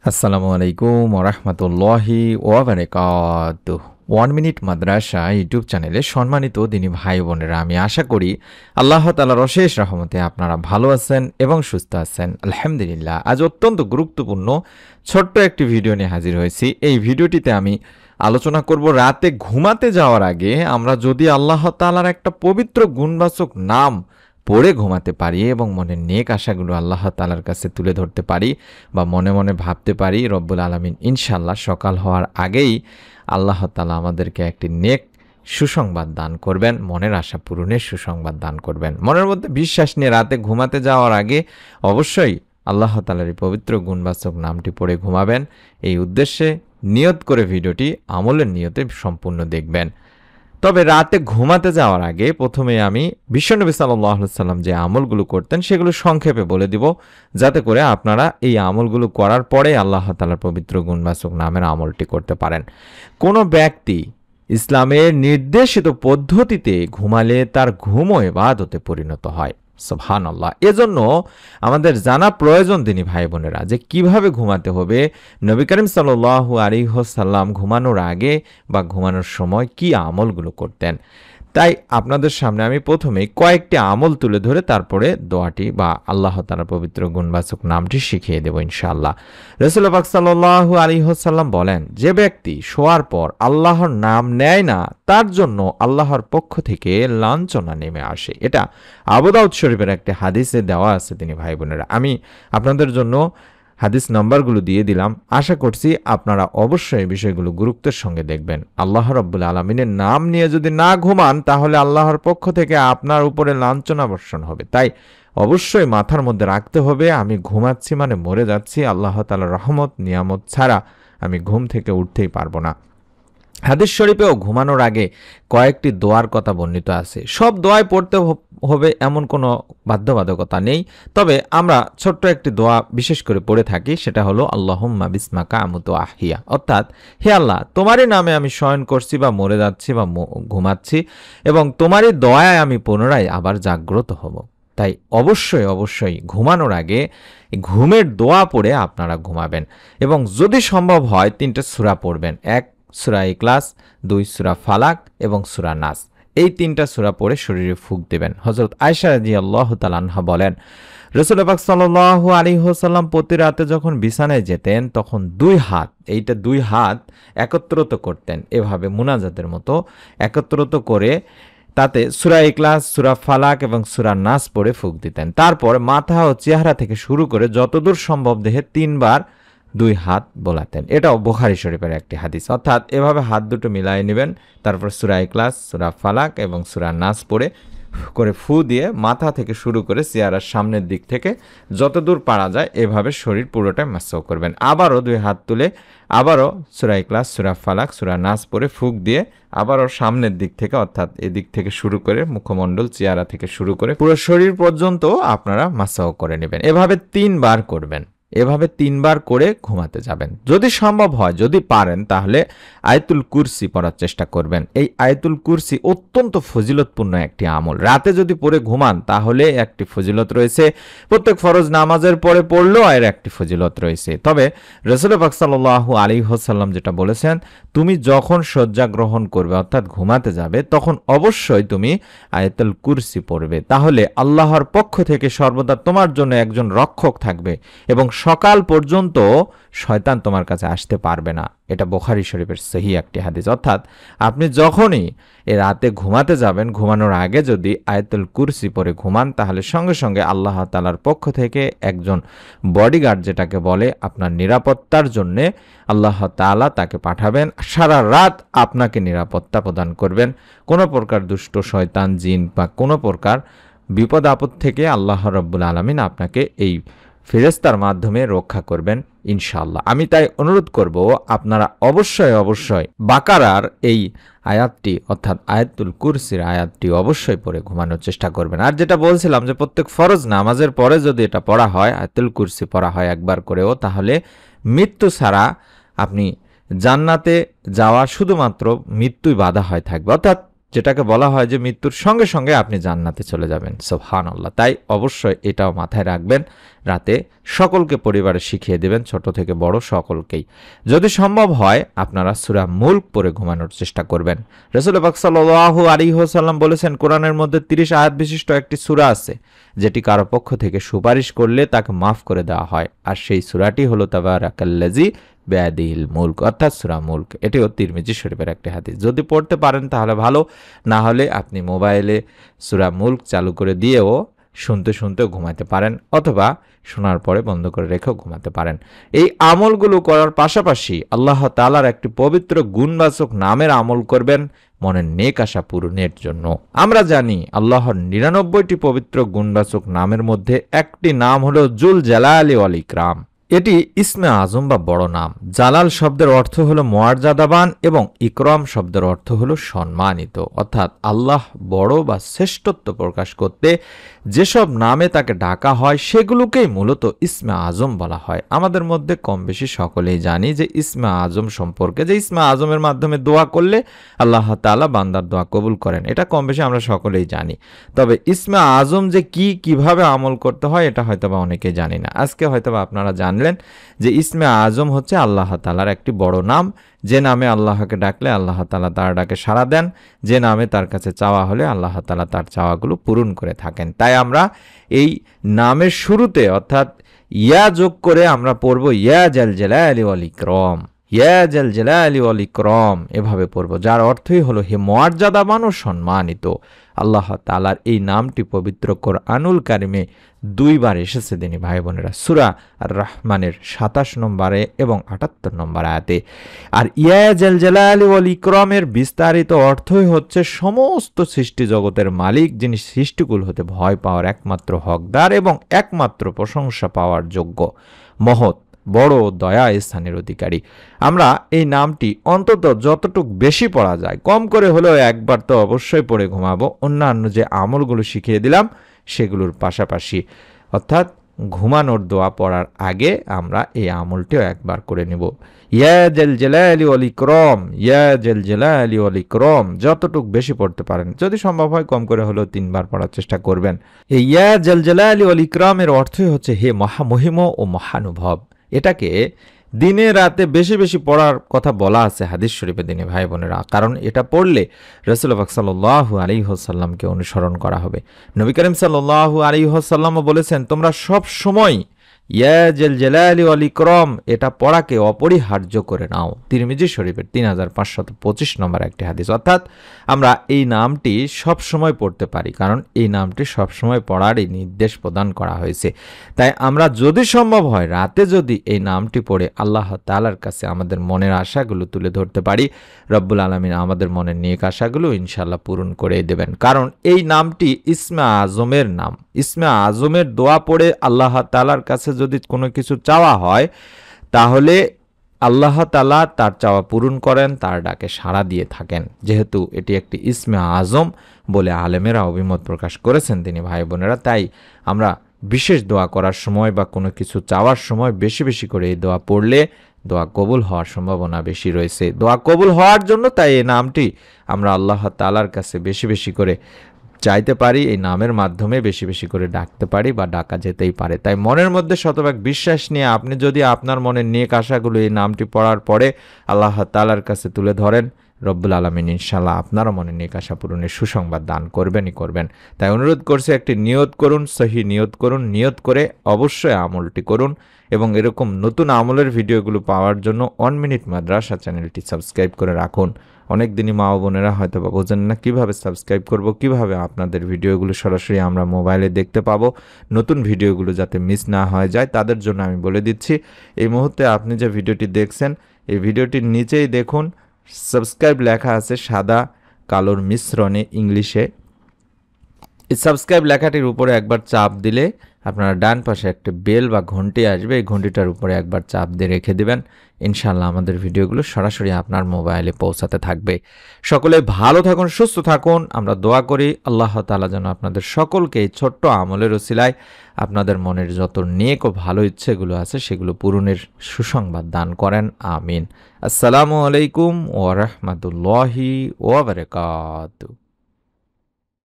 আসসালামু আলাইকুম ওরহমতুল্লাহি ওয়াবারাকাতুহু। 1 মিনিট মাদ্রাসা ইউটিউব চ্যানেলে সম্মানিত দিনী ভাই বোনেরা, আমি আশা করি আল্লাহ তাআলার অশেষ রহমতে আপনারা ভালো আছেন এবং সুস্থ আছেন। আলহামদুলিল্লাহ। আজ অত্যন্ত গুরুত্বপূর্ণ ছোট্ট একটি ভিডিও নিয়ে হাজির হয়েছি। এই ভিডিওটিতে আমি আলোচনা করব রাতে ঘুমাতে যাওয়ার আগে আমরা যদি আল্লাহ তাআলার একটা পবিত্র গুণবাচক নাম পড়ে ঘুমাতে পারি এবং মনের নেক আশাগুলো আল্লাহ তাআলার কাছে তুলে ধরতে পারি বা মনে মনে ভাবতে পারি, রব্বুল আলামিন ইনশাআল্লাহ সকাল হওয়ার আগেই আল্লাহ তাআলা আমাদেরকে একটি নেক সুসংবাদ দান করবেন, মনের আশা পূরণের সুসংবাদ দান করবেন। মনের মধ্যে বিশ্বাস নিয়ে রাতে ঘুমাতে যাওয়ার আগে অবশ্যই আল্লাহ তাআলার এই পবিত্র গুণবাচক নামটি পড়ে ঘুমাবেন। এই উদ্দেশ্যে নিয়ত করে ভিডিওটি আমলের নিয়তে সম্পূর্ণ দেখবেন। তবে রাতে ঘুমাতে যাওয়ার আগে প্রথমে আমি বিশ্বনবী সাল্লাল্লাহু আলাইহি সাল্লাম যে আমলগুলো করতেন সেগুলো সংক্ষেপে বলে দিব, যাতে করে আপনারা এই আমলগুলো করার পরে আল্লাহ তাআলার পবিত্র গুণবাচক নামের আমলটি করতে পারেন। কোনো ব্যক্তি ইসলামের নির্দেশিত পদ্ধতিতে ঘুমালে তার ঘুমও ইবাদতে পরিণত হয়। সুবহানাল্লাহ। এজন্য আমাদের জানা প্রয়োজন দিনী ভাই বোনেরা যে কিভাবে ঘুমাতে হবে। নবী করিম সাল্লাল্লাহু আলাইহি ওয়াসাল্লাম ঘুমানোর আগে বা ঘুমানোর সময় কি আমলগুলো করতেন, তাই আপনাদের সামনে আমি প্রথমেই কয়েকটি আমল তুলে ধরে তারপরে দোয়াটি বা আল্লাহ তাআলার পবিত্র গুণবাচক নামটি শিখিয়ে দেব ইনশাআল্লাহ। রাসূলুল্লাহ পাক সাল্লাল্লাহু আলাইহি ওয়াসাল্লাম বলেন, যে ব্যক্তি শোয়ার পর আল্লাহর নাম নেয় না তার জন্য আল্লাহর পক্ষ থেকে লাঞ্ছনা নেমে আসে। এটা আবু দাউদ শরীফের একটি হাদিসে দেওয়া আছে। তিনি ভাই বোনেরা, আমি আপনাদের জন্য হাদিস নাম্বারগুলো দিয়ে দিলাম। আশা করছি আপনারা অবশ্যই বিষয়গুলো গুরুত্বের সঙ্গে দেখবেন। আল্লাহ রাব্বুল আলামিনের নাম নিয়ে যদি না ঘুমান তাহলে আল্লাহর পক্ষ থেকে আপনার উপরে লাঞ্ছনা বর্ষণ হবে। তাই অবশ্যই মাথার মধ্যে রাখতে হবে, আমি ঘুমাচ্ছি মানে মরে যাচ্ছি। আল্লাহ তাআলার রহমত নিয়ামত ছাড়া আমি ঘুম থেকে উঠতেই পারবো না। হাদিস শরীফেও ঘুমানোর আগে কয়েকটি দোয়ার কথা বর্ণিত আছে। সব দোয়াই পড়তে হবে এমন কোনো বাধ্যবাধকতা নেই, তবে আমরা ছোট্ট একটি দোয়া বিশেষ করে পড়ে থাকি, সেটা হলো আল্লাহুম্মা বিসমাকা আমুতু আহিয়া, অর্থাৎ হে আল্লাহ, তোমারই নামে আমি শয়ন করছি বা মরে যাচ্ছি বা ঘুমাচ্ছি এবং তোমারই দয়ায় আমি পুনরায় আবার জাগ্রত হব। তাই অবশ্যই ঘুমানোর আগে ঘুমের দোয়া পড়ে আপনারা ঘুমাবেন এবং যদি সম্ভব হয় 3টে সূরা পড়বেন। 1 সূরা ইখলাস, 2 সূরা ফালাক এবং সূরা নাস। এই 3টা সূরা পড়ে শরীরে ফুঁক দেবেন। হযরত আয়েশা রাদিয়াল্লাহু তাআলা আনহা বলেন, রাসূলুল্লাহ পাক সাল্লাল্লাহু আলাইহি ওয়াসাল্লাম প্রতি রাতে যখন বিছানায় যেতেন তখন 2 হাত একত্রিত করতেন, এভাবে মুনাজাতের মতো একত্রিত করে তাতে সূরা ইখলাস, সূরা ফালাক এবং সূরা নাস পড়ে ফুঁক দিতেন। তারপর মাথা ও চেহারা থেকে শুরু করে যতদূর সম্ভব দেহে 3 বার 2 হাত বোলাতেন। এটাও বুখারী শরীফের একটি হাদিস। অর্থাৎ এভাবে হাত দুটো মিলিয়ে নেবেন, তারপর সূরা ইখলাস, সূরা ফালাক এবং সূরা নাস পড়ে করে ফু দিয়ে মাথা থেকে শুরু করে চেহারার সামনের দিক থেকে যতদূর পারা যায় এভাবে শরীর পুরোটা মাসাহ করবেন। আবারও 2 হাত তুলে আবারও সূরা ইখলাস, সূরা ফালাক, সূরা নাস পড়ে ফুঁক দিয়ে আবারও সামনের দিক থেকে, অর্থাৎ এদিক থেকে শুরু করে মুখমণ্ডল, চেহারা থেকে শুরু করে পুরো শরীর পর্যন্ত আপনারা মাসাহ করে নেবেন। এভাবে 3 বার করবেন। এভাবে 3 বার করে ঘুমাতে যাবেন। যদি সম্ভব হয়, যদি পারেন, তাহলে আয়াতুল কুরসি পড়ার চেষ্টা করবেন। এই আয়াতুল কুরসি অত্যন্ত ফজিলতপূর্ণ একটি আমল। রাতে যদি পড়ে ঘুমান তাহলে একটি ফজিলত রয়েছে, প্রত্যেক ফরজ নামাজের পরে পড়লেও এর একটি ফজিলত রয়েছে। তবে রাসূল পাক সাল্লাল্লাহু আলাইহি ওয়াসাল্লাম যেটা বলেছেন, তুমি যখন শয্যা গ্রহণ করবে অর্থাৎ ঘুমাতে যাবে তখন অবশ্যই তুমি আয়াতুল কুরসি পড়বে, তাহলে আল্লাহর পক্ষ থেকে সর্বদা তোমার জন্য একজন রক্ষক থাকবে এবং সকাল পর্যন্ত শয়তান তোমার কাছে আসতে পারবে না। এটা বুখারী শরীফের সহিহ একটি হাদিস। অর্থাৎ আপনি যখনই এ রাতে ঘুমাতে যাবেন, ঘুমানোর আগে যদি আয়াতুল কুরসি পড়ে ঘুমান তাহলে সঙ্গে সঙ্গে আল্লাহ তাআলার পক্ষ থেকে একজন বডিগার্ড, যেটাকে বলে আপনার নিরাপত্তার জন্যে, আল্লাহ তাআলা তাকে পাঠাবেন, সারা রাত আপনাকে নিরাপত্তা প্রদান করবেন। কোনো প্রকার দুষ্ট শয়তান, জিন বা কোনো প্রকার বিপদ আপদ থেকে আল্লাহ রাব্বুল আলামিন আপনাকে এই ফেরেশতার মাধ্যমে রক্ষা করবেন ইনশাআল্লাহ। আমি তাই অনুরোধ করব আপনারা অবশ্যই বাকারার এই আয়াতটি অর্থাৎ আয়াতুল কুরসির আয়াতটি অবশ্যই পড়ে ঘুমানোর চেষ্টা করবেন। আর যেটা বলছিলাম যে প্রত্যেক ফরজ নামাজের পরে যদি এটা পড়া হয়, আয়াতুল কুরসি পড়া হয় একবার করেও, তাহলে মৃত্যু ছাড়া আপনি জান্নাতে যাওয়া শুধুমাত্র মৃত্যুই বাধা হয়ে থাকবে। অর্থাৎ যেটাকে বলা হয় যে মৃত্যুর সঙ্গে সঙ্গে আপনি জান্নাতে চলে যাবেন। সুবহানাল্লাহ। তাই অবশ্যই এটাও মাথায় রাখবেন। রাতে সকলকে পরিবারে শিখিয়ে দেবেন, ছোট থেকে বড় সকলকেই। যদি সম্ভব হয় আপনারা সূরা মুলক পড়ে ঘুমানোর চেষ্টা করবেন। রাসূল পাক সাল্লাল্লাহু আলাইহি ওয়াসাল্লাম বলেছেন, কোরআনের মধ্যে 30 আয়াত বিশিষ্ট একটি সূরা আছে যেটি কারো পক্ষ থেকে সুপারিশ করলে তাকে মাফ করে দেওয়া হয়, আর সেই সূরাটি হলো তাবারাকাল্লাযী বিয়াদিহিল মুলক, অর্থাৎ সূরা মুলক। এটিও তিরমিজি শরীফের একটি হাদিস। যদি পড়তে পারেন তাহলে ভালো, না হলে আপনি মোবাইলে সূরা মুলক চালু করে দিয়েও শুনতে শুনতেও ঘুমাতে পারেন, অথবা শোনার পরে বন্ধ করে রেখেও ঘুমাতে পারেন। এই আমলগুলো করার পাশাপাশি আল্লাহ তাআলার একটি পবিত্র গুণবাচক নামের আমল করবেন মনের নেক আশা পূরণের জন্য। আমরা জানি আল্লাহর 99টি পবিত্র গুণবাচক নামের মধ্যে একটি নাম হলো জুল জালালি ওয়াল ইকরাম। এটি ইসমে আজম বা বড় নাম। জালাল শব্দের অর্থ হলো মর্যাদাবান এবং ইকরাম শব্দের অর্থ হলো সম্মানিত, অর্থাৎ আল্লাহ বড় বা শ্রেষ্ঠত্ব প্রকাশ করতে যেসব নামে তাকে ডাকা হয় সেগুলোকেই মূলত ইসমে আজম বলা হয়। আমাদের মধ্যে কম বেশি সকলেই জানি যে ইসমে আজম সম্পর্কে, যে ইসমে আজমের মাধ্যমে দোয়া করলে আল্লাহ তাআলা বান্দার দোয়া কবুল করেন, এটা কম বেশি আমরা সকলেই জানি। তবে ইসমে আজম যে কিভাবে আমল করতে হয় এটা হয়তোবা অনেকেই জানি না। আজকে হয়তোবা আপনারা জানলেন যে ইসমে আজম হচ্ছে আল্লাহ তাআলার একটি বড় নাম, যে নামে আল্লাহকে ডাকলে আল্লাহ তাআলা তার ডাকে সাড়া দেন, যে নামে তার কাছে চাওয়া হলে আল্লাহ তাআলা তার চাওয়াগুলো পূরণ করে থাকেন। তাই আমরা এই নামের শুরুতে অর্থাৎ ইয়া যোগ করে আমরা পড়ব ইয়া জাল জালালি ওয়াল ইকরাম, ইয়া জাল জালালি ওয়াল ইকরাম, এভাবে পড়ব, যার অর্থই হলো হে মর্যাদাবান ও সম্মানিত। আল্লাহ তাআলার এই নামটি পবিত্র কোরআনুল কারিমে 2 বার এসেছে দিনী ভাই বোনেরা, সূরা আর রহমানের 27 নম্বরে এবং 78 নম্বর আয়াতে। আর ইয়া জাল জালালি ওয়াল ইকরামের বিস্তারিত অর্থই হচ্ছে সমস্ত সৃষ্টি জগতের মালিক, যিনি সৃষ্টিকুল হতে ভয় পাওয়ার একমাত্র হকদার এবং একমাত্র প্রশংসা পাওয়ার যোগ্য, মহৎ, বড় দয়া স্থানের অধিকারী। আমরা এই নামটি অন্তত যতটুক বেশি পড়া যায়, কম করে হলেও একবার তো অবশ্যই পড়ে ঘুমাবো। অন্যান্য যে আমলগুলো শিখিয়ে দিলাম সেগুলোর পাশাপাশি, অর্থাৎ ঘুমানোর দোয়া পড়ার আগে আমরা এই আমলটিও একবার করে নেব। ইয়া জাল জালালি ওয়াল ইকরাম, ইয়া জাল জালালি ওয়াল ইকরাম, যতটুক বেশি পড়তে পারেন, যদি সম্ভব হয় কম করে হলেও 3 বার পড়ার চেষ্টা করবেন। এই ইয়া জাল জালালি ওয়াল ইকরামের অর্থই হচ্ছে হে মহামহিম ও মহানুভব। এটাকে দিনে রাতে বেশি বেশি পড়ার কথা বলা আছে হাদিস শরীফে দিনী ভাই বোনেরা, কারণ এটা পড়লে রাসূল পাক সাল্লাল্লাহু আলাইহি ওয়াসাল্লামকে অনুসরণ করা হবে। নবী করিম সাল্লাল্লাহু আলাইহি ওয়াসাল্লামও বলেছেন, তোমরা সব সময় ইয়া জাল জালালি ওয়াল ইকরাম এটা পড়াকে অপরিহার্য করে নাও। তিরমিজি শরীফের 3525 নম্বর একটি হাদিস। অর্থাৎ আমরা এই নামটি সব সময় পড়তে পারি, কারণ এই নামটি সব সময় পড়ারই নির্দেশ প্রদান করা হয়েছে। তাই আমরা যদি সম্ভব হয় রাতে যদি এই নামটি পড়ে আল্লাহ তাআলার কাছে আমাদের মনের আশাগুলো তুলে ধরতে পারি, রব্বুল আলামিন আমাদের মনের নেক আশাগুলো ইনশাআল্লাহ পূরণ করে দেবেন। কারণ এই নামটি ইসমে আজমের নাম। ইসমে আজমের দোয়া পড়ে আল্লাহ তাআলার কাছে যদি কোনো কিছু চাওয়া হয় তাহলে আল্লাহ তাআলা তার চাওয়া পূরণ করেন, তার ডাকে সাড়া দিয়ে থাকেন। যেহেতু এটি একটি ইসমে আজম বলে আলেমেরা অভিমত প্রকাশ করেছেন তিনি ভাই বোনেরা, তাই আমরা বিশেষ দোয়া করার সময় বা কোনো কিছু চাওয়ার সময় বেশি বেশি করে এই দোয়া পড়লে দোয়া কবুল হওয়ার সম্ভাবনা বেশি রয়েছে। দোয়া কবুল হওয়ার জন্য তাই এই নামটি আমরা আল্লাহ তাআলার কাছে বেশি বেশি করে চাইতে পারি, এই নামের মাধ্যমে বেশি বেশি করে ডাকতে পারি বা ডাকা যেতেই পারে। তাই মনের মধ্যে শতভাগ বিশ্বাস নিয়ে আপনি যদি আপনার মনের নেক আশাগুলো এই নামটি পড়ার পরে আল্লাহ তাআলার কাছে তুলে ধরেন, রব্বুল আলামিন ইনশাআল্লাহ আপনারও মনে নেক আশা পূরণের সুসংবাদ দান করবেনই করবেন। তাই অনুরোধ করছি, একটি নিয়ত করুন, সহি নিয়ত করুন, নিয়ত করে অবশ্যই আমলটি করুন এবং এরকম নতুন আমলের ভিডিওগুলো পাওয়ার জন্য 1 মিনিট মাদ্রাসা চ্যানেলটি সাবস্ক্রাইব করে রাখুন। অনেক দিনই মা ও বোনেরা হয়তো বা বোঝেন না কিভাবে সাবস্ক্রাইব করব, কিভাবে আপনাদের ভিডিওগুলো সরাসরি আমরা মোবাইলে দেখতে পাবো। নতুন ভিডিওগুলো যাতে মিস না হয়ে যায় তাদের জন্য আমি বলে দিচ্ছি, এই মুহূর্তে আপনি যে ভিডিওটি দেখছেন এই ভিডিওটির নিচেই দেখুন সাবস্ক্রাইব লেখা আছে সাদা কালোর মিশ্রণে ইংলিশে। এই সাবস্ক্রাইব লেখাটির উপরে একবার চাপ দিলে আপনারা ডান পাশে একটা বেল বা ঘন্টি আসবে, এই ঘন্টিটার উপরে একবার চাপ দিয়ে রেখে দিবেন। ইনশাআল্লাহ আমাদের ভিডিওগুলো সরাসরি আপনার মোবাইলে পৌঁছাতে থাকবে। সকলে ভালো থাকুন, সুস্থ থাকুন। আমরা দোয়া করি আল্লাহ তাআলা যেন আপনাদের সকলকে এই ছোট্ট আমলের ওসিলায় আপনাদের মনের যত নেক ও ভালো ইচ্ছেগুলো আছে সেগুলো পূরণের সুসংবাদ দান করেন। আমিন। আসসালামু আলাইকুম ওয়া রাহমাতুল্লাহি ওয়া বারাকাতুহু।